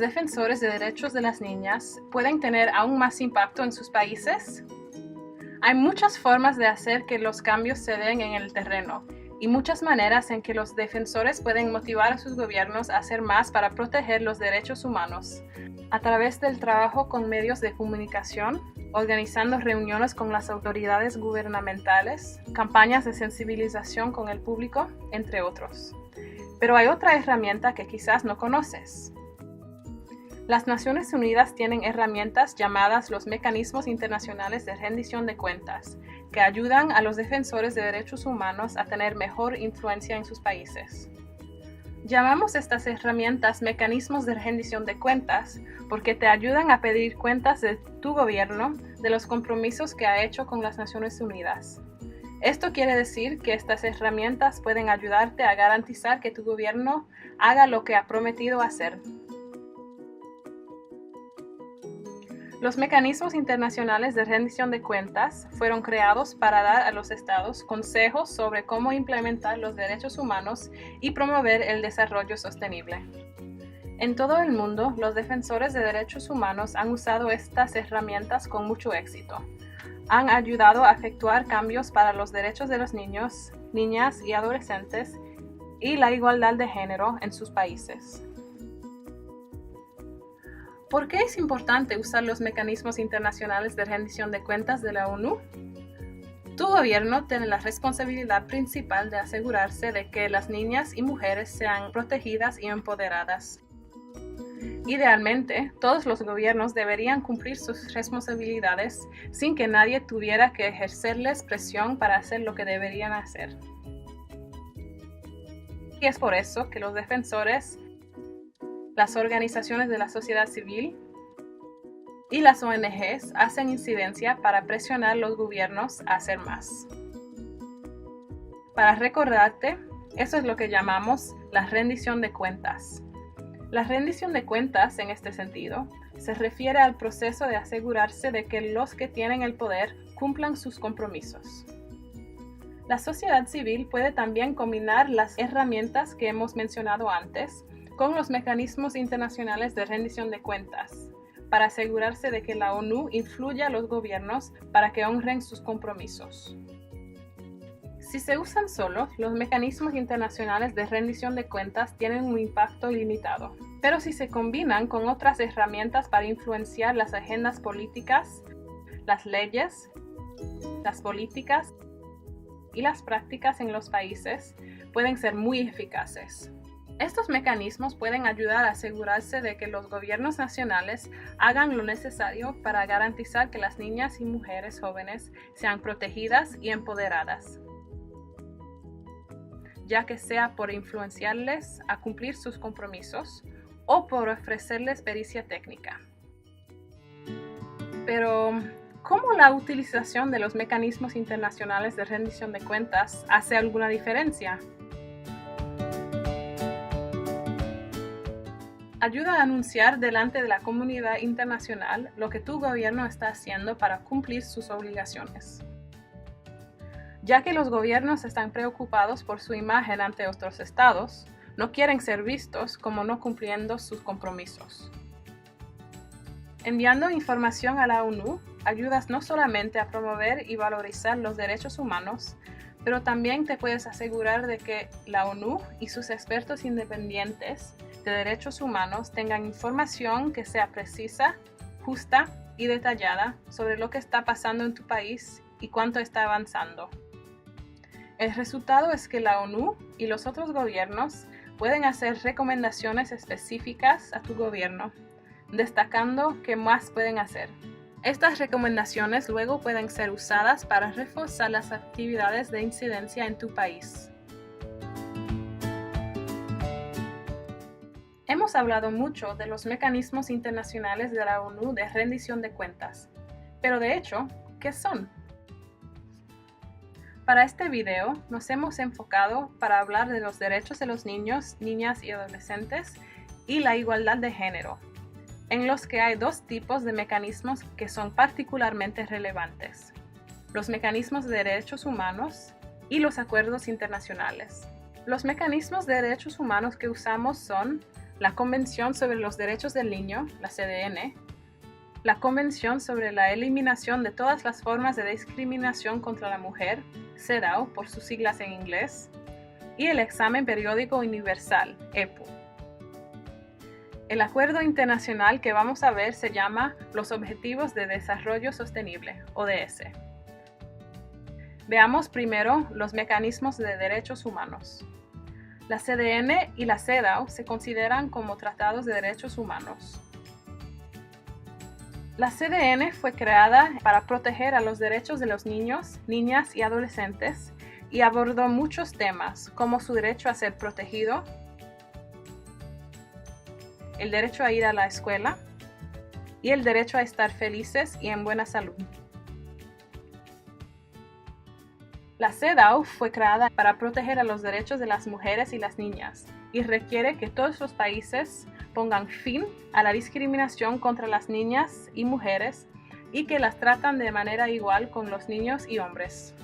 defensores de derechos de las niñas pueden tener aún más impacto en sus países? Hay muchas formas de hacer que los cambios se den en el terreno y muchas maneras en que los defensores pueden motivar a sus gobiernos a hacer más para proteger los derechos humanos. A través del trabajo con medios de comunicación, organizando reuniones con las autoridades gubernamentales, campañas de sensibilización con el público, entre otros. Pero hay otra herramienta que quizás no conoces. Las Naciones Unidas tienen herramientas llamadas los Mecanismos Internacionales de Rendición de Cuentas, que ayudan a los defensores de derechos humanos a tener mejor influencia en sus países. Llamamos estas herramientas mecanismos de rendición de cuentas porque te ayudan a pedir cuentas de tu gobierno de los compromisos que ha hecho con las Naciones Unidas. Esto quiere decir que estas herramientas pueden ayudarte a garantizar que tu gobierno haga lo que ha prometido hacer. Los mecanismos internacionales de rendición de cuentas fueron creados para dar a los estados consejos sobre cómo implementar los derechos humanos y promover el desarrollo sostenible. En todo el mundo, los defensores de derechos humanos han usado estas herramientas con mucho éxito. Han ayudado a efectuar cambios para los derechos de los niños, niñas y adolescentes y la igualdad de género en sus países. ¿Por qué es importante usar los mecanismos internacionales de rendición de cuentas de la ONU? Tu gobierno tiene la responsabilidad principal de asegurarse de que las niñas y mujeres sean protegidas y empoderadas. Idealmente, todos los gobiernos deberían cumplir sus responsabilidades sin que nadie tuviera que ejercerles presión para hacer lo que deberían hacer. Y es por eso que los defensores, las organizaciones de la sociedad civil y las ONGs hacen incidencia para presionar a los gobiernos a hacer más. Para recordarte, eso es lo que llamamos la rendición de cuentas. La rendición de cuentas, en este sentido, se refiere al proceso de asegurarse de que los que tienen el poder cumplan sus compromisos. La sociedad civil puede también combinar las herramientas que hemos mencionado antes con los mecanismos internacionales de rendición de cuentas, para asegurarse de que la ONU influya a los gobiernos para que honren sus compromisos. Si se usan solos, los mecanismos internacionales de rendición de cuentas tienen un impacto ilimitado. Pero si se combinan con otras herramientas para influenciar las agendas políticas, las leyes, las políticas y las prácticas en los países, pueden ser muy eficaces. Estos mecanismos pueden ayudar a asegurarse de que los gobiernos nacionales hagan lo necesario para garantizar que las niñas y mujeres jóvenes sean protegidas y empoderadas, ya que sea por influenciarles a cumplir sus compromisos o por ofrecerles pericia técnica. Pero, ¿cómo la utilización de los mecanismos internacionales de rendición de cuentas hace alguna diferencia? Ayuda a anunciar delante de la comunidad internacional lo que tu gobierno está haciendo para cumplir sus obligaciones. Ya que los gobiernos están preocupados por su imagen ante otros estados, no quieren ser vistos como no cumpliendo sus compromisos. Enviando información a la ONU, ayudas no solamente a promover y valorizar los derechos humanos, pero también te puedes asegurar de que la ONU y sus expertos independientes de derechos humanos tengan información que sea precisa, justa y detallada sobre lo que está pasando en tu país y cuánto está avanzando. El resultado es que la ONU y los otros gobiernos pueden hacer recomendaciones específicas a tu gobierno, destacando qué más pueden hacer. Estas recomendaciones luego pueden ser usadas para reforzar las actividades de incidencia en tu país. Hemos hablado mucho de los mecanismos internacionales de la ONU de rendición de cuentas, pero de hecho, ¿qué son? Para este video nos hemos enfocado para hablar de los derechos de los niños, niñas y adolescentes y la igualdad de género, en los que hay dos tipos de mecanismos que son particularmente relevantes: los mecanismos de derechos humanos y los acuerdos internacionales. Los mecanismos de derechos humanos que usamos son la Convención sobre los Derechos del Niño, la CDN, la Convención sobre la Eliminación de todas las formas de discriminación contra la mujer, CEDAW por sus siglas en inglés, y el Examen Periódico Universal, EPU. El acuerdo internacional que vamos a ver se llama los Objetivos de Desarrollo Sostenible, ODS. Veamos primero los mecanismos de derechos humanos. La CDN y la CEDAW se consideran como tratados de derechos humanos. La CDN fue creada para proteger a los derechos de los niños, niñas y adolescentes y abordó muchos temas como su derecho a ser protegido, el derecho a ir a la escuela y el derecho a estar felices y en buena salud. La CEDAW fue creada para proteger a los derechos de las mujeres y las niñas y requiere que todos los países pongan fin a la discriminación contra las niñas y mujeres y que las tratan de manera igual con los niños y hombres.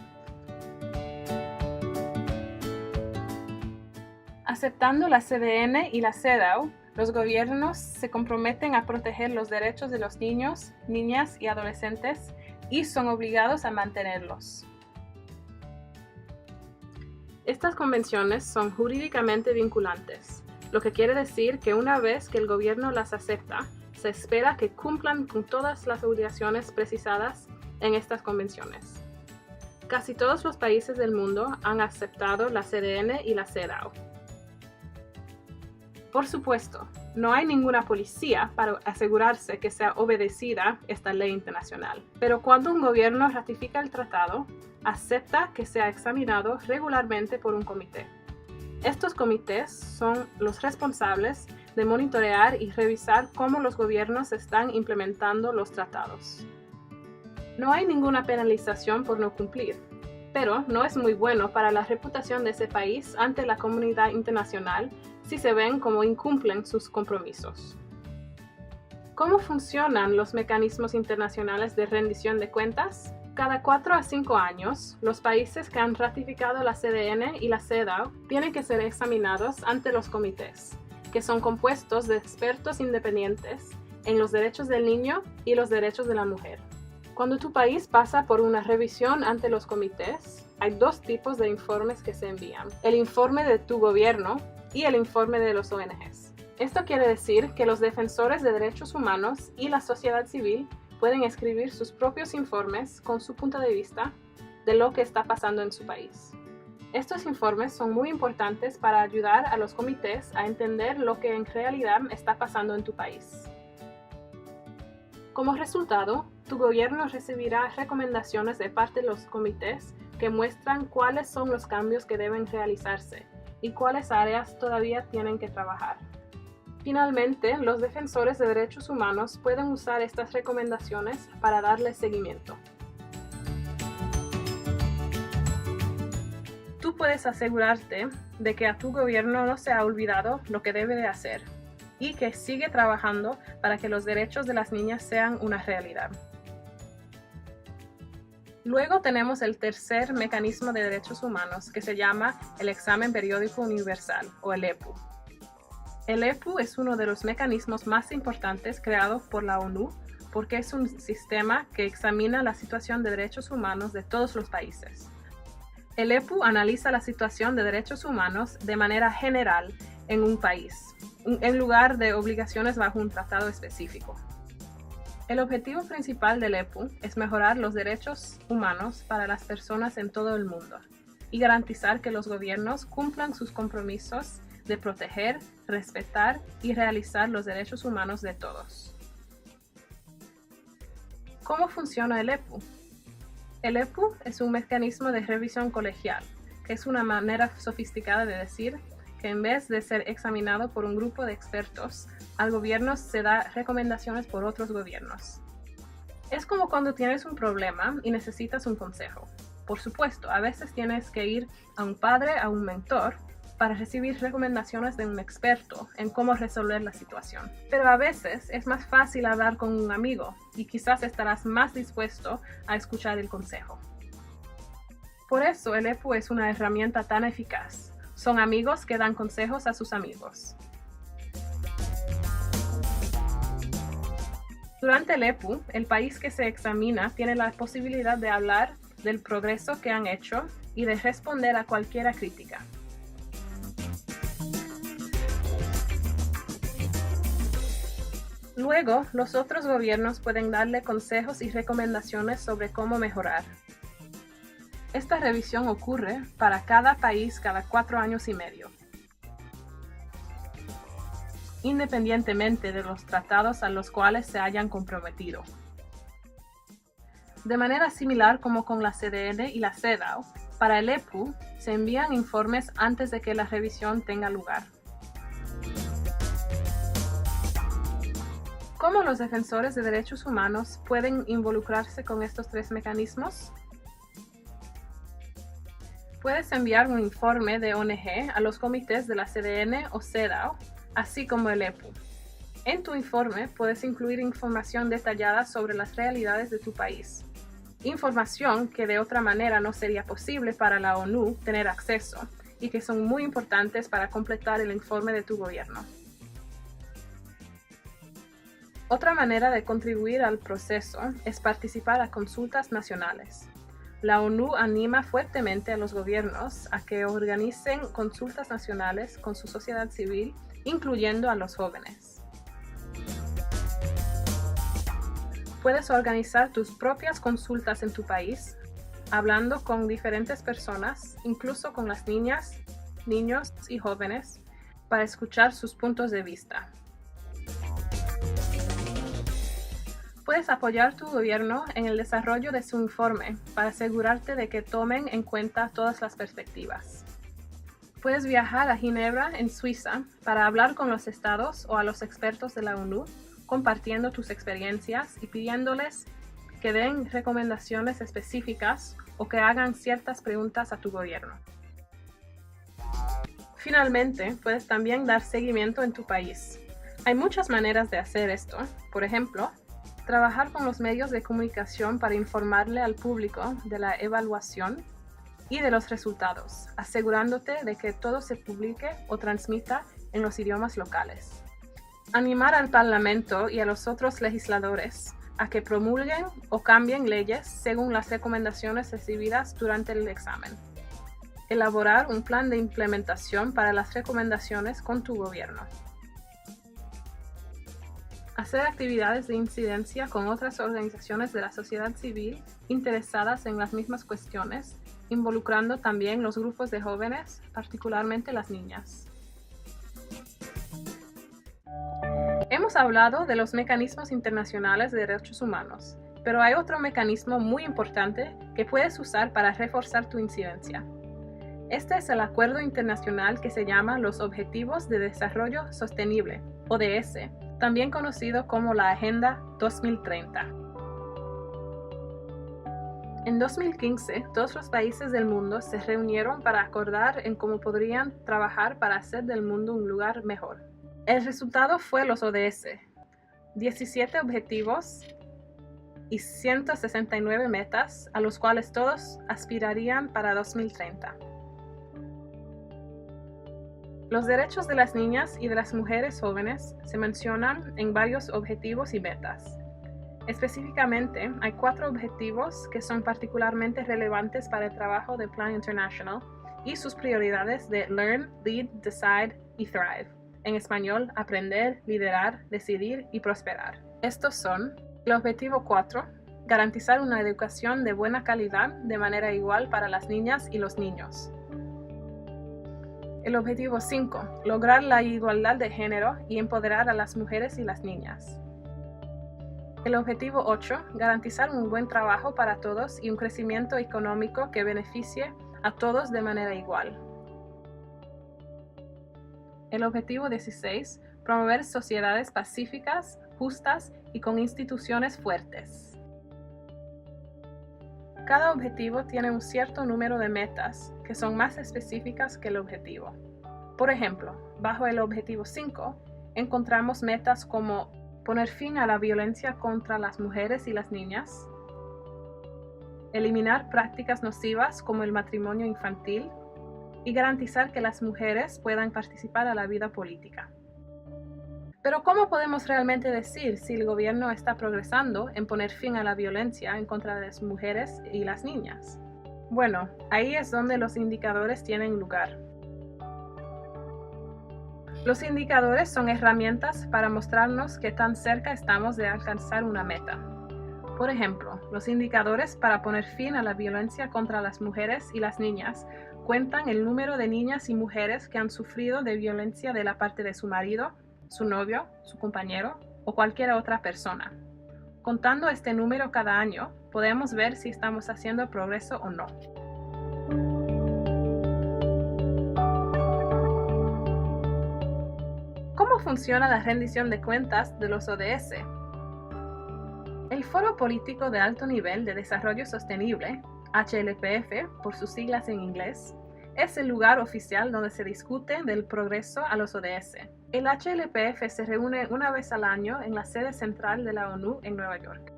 Aceptando la CDN y la CEDAW, los gobiernos se comprometen a proteger los derechos de los niños, niñas y adolescentes y son obligados a mantenerlos. Estas convenciones son jurídicamente vinculantes, lo que quiere decir que una vez que el gobierno las acepta, se espera que cumplan con todas las obligaciones precisadas en estas convenciones. Casi todos los países del mundo han aceptado la CDN y la CEDAW. Por supuesto, no hay ninguna policía para asegurarse que sea obedecida esta ley internacional, pero cuando un gobierno ratifica el tratado, acepta que sea examinado regularmente por un comité. Estos comités son los responsables de monitorear y revisar cómo los gobiernos están implementando los tratados. No hay ninguna penalización por no cumplir, pero no es muy bueno para la reputación de ese país ante la comunidad internacional si se ven como incumplen sus compromisos. ¿Cómo funcionan los mecanismos internacionales de rendición de cuentas? Cada 4 a 5 años, los países que han ratificado la CDN y la CEDAW tienen que ser examinados ante los comités, que son compuestos de expertos independientes en los derechos del niño y los derechos de la mujer. Cuando tu país pasa por una revisión ante los comités, hay 2 tipos de informes que se envían: el informe de tu gobierno y el informe de los ONGs. Esto quiere decir que los defensores de derechos humanos y la sociedad civil pueden escribir sus propios informes con su punto de vista de lo que está pasando en su país. Estos informes son muy importantes para ayudar a los comités a entender lo que en realidad está pasando en tu país. Como resultado, tu gobierno recibirá recomendaciones de parte de los comités que muestran cuáles son los cambios que deben realizarse y cuáles áreas todavía tienen que trabajar. Finalmente, los defensores de derechos humanos pueden usar estas recomendaciones para darle seguimiento. Tú puedes asegurarte de que a tu gobierno no se ha olvidado lo que debe de hacer y que sigue trabajando para que los derechos de las niñas sean una realidad. Luego tenemos el tercer mecanismo de derechos humanos, que se llama el Examen Periódico Universal, o el EPU. El EPU es uno de los mecanismos más importantes creados por la ONU porque es un sistema que examina la situación de derechos humanos de todos los países. El EPU analiza la situación de derechos humanos de manera general en un país, en lugar de obligaciones bajo un tratado específico. El objetivo principal del EPU es mejorar los derechos humanos para las personas en todo el mundo y garantizar que los gobiernos cumplan sus compromisos de proteger, respetar y realizar los derechos humanos de todos. ¿Cómo funciona el EPU? El EPU es un mecanismo de revisión colegial, que es una manera sofisticada de decir que en vez de ser examinado por un grupo de expertos, al gobierno se da recomendaciones por otros gobiernos. Es como cuando tienes un problema y necesitas un consejo. Por supuesto, a veces tienes que ir a un padre, a un mentor, para recibir recomendaciones de un experto en cómo resolver la situación. Pero a veces es más fácil hablar con un amigo y quizás estarás más dispuesto a escuchar el consejo. Por eso el EPU es una herramienta tan eficaz. Son amigos que dan consejos a sus amigos. Durante el EPU, el país que se examina tiene la posibilidad de hablar del progreso que han hecho y de responder a cualquier crítica. Luego, los otros gobiernos pueden darle consejos y recomendaciones sobre cómo mejorar. Esta revisión ocurre para cada país cada 4 años y medio. Independientemente de los tratados a los cuales se hayan comprometido. De manera similar como con la CDN y la CEDAW, para el EPU se envían informes antes de que la revisión tenga lugar. ¿Cómo los defensores de derechos humanos pueden involucrarse con estos 3 mecanismos? Puedes enviar un informe de ONG a los comités de la CDN o CEDAW, así como el EPU. En tu informe puedes incluir información detallada sobre las realidades de tu país. Información que de otra manera no sería posible para la ONU tener acceso y que son muy importantes para completar el informe de tu gobierno. Otra manera de contribuir al proceso es participar a consultas nacionales. La ONU anima fuertemente a los gobiernos a que organicen consultas nacionales con su sociedad civil, incluyendo a los jóvenes. Puedes organizar tus propias consultas en tu país, hablando con diferentes personas, incluso con las niñas, niños y jóvenes, para escuchar sus puntos de vista. Puedes apoyar tu gobierno en el desarrollo de su informe para asegurarte de que tomen en cuenta todas las perspectivas. Puedes viajar a Ginebra, en Suiza, para hablar con los estados o a los expertos de la ONU, compartiendo tus experiencias y pidiéndoles que den recomendaciones específicas o que hagan ciertas preguntas a tu gobierno. Finalmente, puedes también dar seguimiento en tu país. Hay muchas maneras de hacer esto. Por ejemplo, trabajar con los medios de comunicación para informarle al público de la evaluación y de los resultados, asegurándote de que todo se publique o transmita en los idiomas locales. Animar al Parlamento y a los otros legisladores a que promulguen o cambien leyes según las recomendaciones recibidas durante el examen. Elaborar un plan de implementación para las recomendaciones con tu gobierno. Hacer actividades de incidencia con otras organizaciones de la sociedad civil interesadas en las mismas cuestiones, involucrando también los grupos de jóvenes, particularmente las niñas. Hemos hablado de los mecanismos internacionales de derechos humanos, pero hay otro mecanismo muy importante que puedes usar para reforzar tu incidencia. Este es el acuerdo internacional que se llama los Objetivos de Desarrollo Sostenible, ODS, también conocido como la Agenda 2030. En 2015, todos los países del mundo se reunieron para acordar en cómo podrían trabajar para hacer del mundo un lugar mejor. El resultado fue los ODS, 17 objetivos y 169 metas a los cuales todos aspirarían para 2030. Los derechos de las niñas y de las mujeres jóvenes se mencionan en varios objetivos y metas. Específicamente, hay 4 objetivos que son particularmente relevantes para el trabajo de Plan International y sus prioridades de Learn, Lead, Decide y Thrive. En español, aprender, liderar, decidir y prosperar. Estos son el objetivo 4, garantizar una educación de buena calidad de manera igual para las niñas y los niños. El objetivo 5, lograr la igualdad de género y empoderar a las mujeres y las niñas. El objetivo 8, garantizar un buen trabajo para todos y un crecimiento económico que beneficie a todos de manera igual. El objetivo 16, promover sociedades pacíficas, justas y con instituciones fuertes. Cada objetivo tiene un cierto número de metas que son más específicas que el objetivo. Por ejemplo, bajo el objetivo 5, encontramos metas como poner fin a la violencia contra las mujeres y las niñas, eliminar prácticas nocivas como el matrimonio infantil y garantizar que las mujeres puedan participar a la vida política. Pero ¿cómo podemos realmente decir si el gobierno está progresando en poner fin a la violencia en contra de las mujeres y las niñas? Bueno, ahí es donde los indicadores tienen lugar. Los indicadores son herramientas para mostrarnos qué tan cerca estamos de alcanzar una meta. Por ejemplo, los indicadores para poner fin a la violencia contra las mujeres y las niñas cuentan el número de niñas y mujeres que han sufrido de violencia de la parte de su marido, su novio, su compañero o cualquier otra persona. Contando este número cada año, podemos ver si estamos haciendo progreso o no. ¿Cómo funciona la rendición de cuentas de los ODS? El Foro Político de Alto Nivel de Desarrollo Sostenible, HLPF por sus siglas en inglés, es el lugar oficial donde se discute del progreso a los ODS. El HLPF se reúne una vez al año en la sede central de la ONU en Nueva York.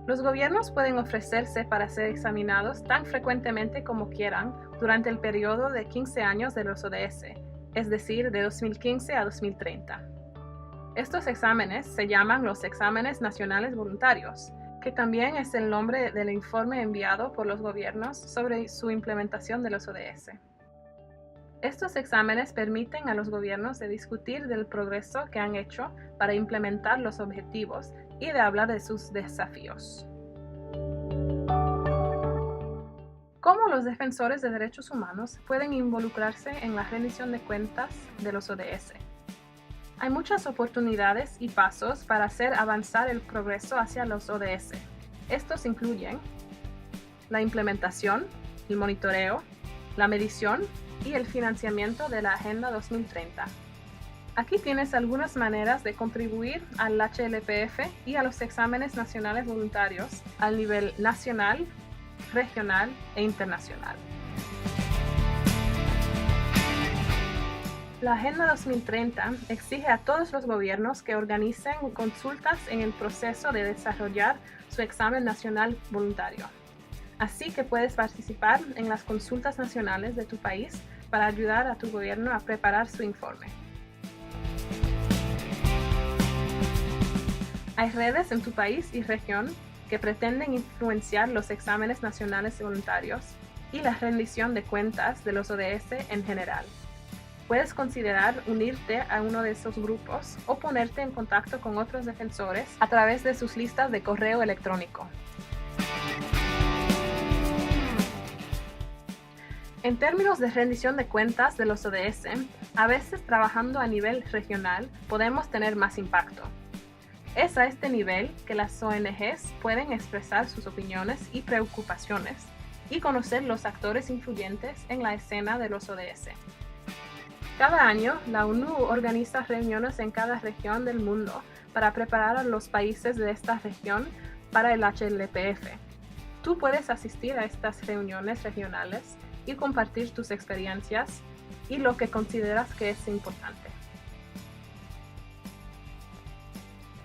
Los gobiernos pueden ofrecerse para ser examinados tan frecuentemente como quieran durante el periodo de 15 años de los ODS, es decir, de 2015 a 2030. Estos exámenes se llaman los exámenes nacionales voluntarios, que también es el nombre del informe enviado por los gobiernos sobre su implementación de los ODS. Estos exámenes permiten a los gobiernos de discutir del progreso que han hecho para implementar los objetivos y de hablar de sus desafíos. ¿Cómo los defensores de derechos humanos pueden involucrarse en la rendición de cuentas de los ODS? Hay muchas oportunidades y pasos para hacer avanzar el progreso hacia los ODS. Estos incluyen la implementación, el monitoreo, la medición y el financiamiento de la Agenda 2030. Aquí tienes algunas maneras de contribuir al HLPF y a los exámenes nacionales voluntarios al nivel nacional, regional e internacional. La Agenda 2030 exige a todos los gobiernos que organicen consultas en el proceso de desarrollar su examen nacional voluntario. Así que puedes participar en las consultas nacionales de tu país para ayudar a tu gobierno a preparar su informe. Hay redes en tu país y región que pretenden influenciar los exámenes nacionales voluntarios y la rendición de cuentas de los ODS en general. Puedes considerar unirte a uno de esos grupos o ponerte en contacto con otros defensores a través de sus listas de correo electrónico. En términos de rendición de cuentas de los ODS, a veces trabajando a nivel regional podemos tener más impacto. Es a este nivel que las ONGs pueden expresar sus opiniones y preocupaciones y conocer los actores influyentes en la escena de los ODS. Cada año, la ONU organiza reuniones en cada región del mundo para preparar a los países de esta región para el HLPF. Tú puedes asistir a estas reuniones regionales y compartir tus experiencias y lo que consideras que es importante.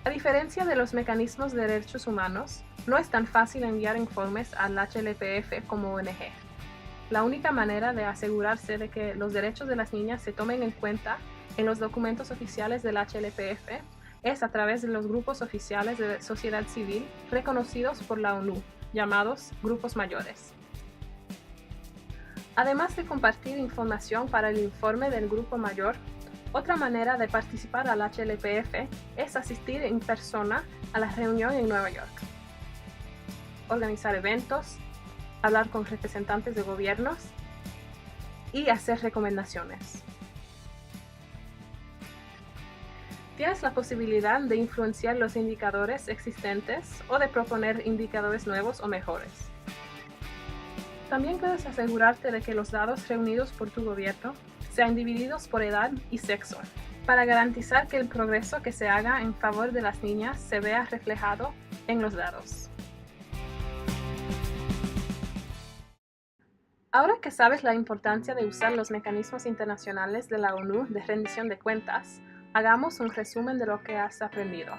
A diferencia de los mecanismos de derechos humanos, no es tan fácil enviar informes al HLPF como ONG. La única manera de asegurarse de que los derechos de las niñas se tomen en cuenta en los documentos oficiales del HLPF es a través de los grupos oficiales de sociedad civil reconocidos por la ONU, llamados grupos mayores. Además de compartir información para el informe del grupo mayor, otra manera de participar al HLPF es asistir en persona a la reunión en Nueva York, organizar eventos, hablar con representantes de gobiernos y hacer recomendaciones. Tienes la posibilidad de influenciar los indicadores existentes o de proponer indicadores nuevos o mejores. También puedes asegurarte de que los datos reunidos por tu gobierno sean divididos por edad y sexo, para garantizar que el progreso que se haga en favor de las niñas se vea reflejado en los datos. Ahora que sabes la importancia de usar los mecanismos internacionales de la ONU de rendición de cuentas, hagamos un resumen de lo que has aprendido.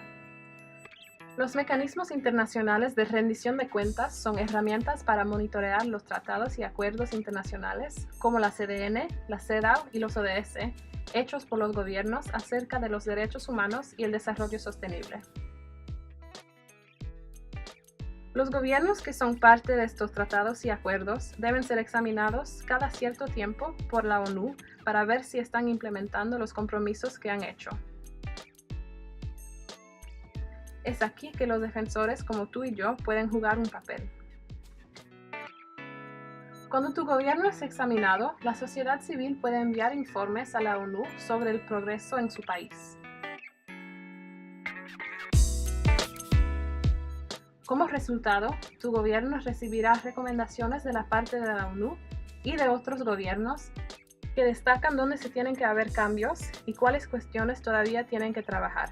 Los mecanismos internacionales de rendición de cuentas son herramientas para monitorear los tratados y acuerdos internacionales como la CDN, la CEDAW y los ODS hechos por los gobiernos acerca de los derechos humanos y el desarrollo sostenible. Los gobiernos que son parte de estos tratados y acuerdos deben ser examinados cada cierto tiempo por la ONU para ver si están implementando los compromisos que han hecho. Es aquí que los defensores como tú y yo pueden jugar un papel. Cuando tu gobierno es examinado, la sociedad civil puede enviar informes a la ONU sobre el progreso en su país. Como resultado, tu gobierno recibirá recomendaciones de la parte de la ONU y de otros gobiernos que destacan dónde se tienen que haber cambios y cuáles cuestiones todavía tienen que trabajar.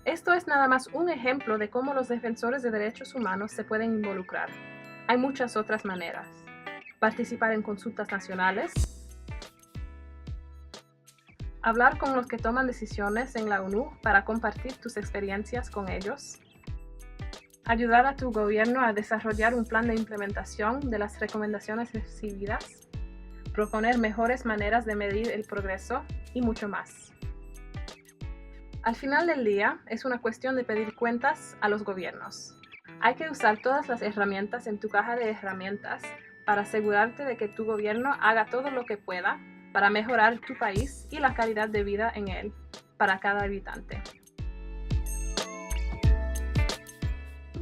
Esto es nada más un ejemplo de cómo los defensores de derechos humanos se pueden involucrar. Hay muchas otras maneras. Participar en consultas nacionales, hablar con los que toman decisiones en la ONU para compartir tus experiencias con ellos, ayudar a tu gobierno a desarrollar un plan de implementación de las recomendaciones recibidas, proponer mejores maneras de medir el progreso y mucho más. Al final del día, es una cuestión de pedir cuentas a los gobiernos. Hay que usar todas las herramientas en tu caja de herramientas para asegurarte de que tu gobierno haga todo lo que pueda para mejorar tu país y la calidad de vida en él para cada habitante.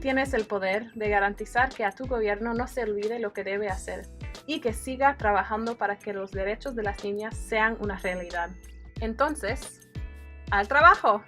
Tienes el poder de garantizar que a tu gobierno no se olvide lo que debe hacer y que siga trabajando para que los derechos de las niñas sean una realidad. Entonces, ¡al trabajo!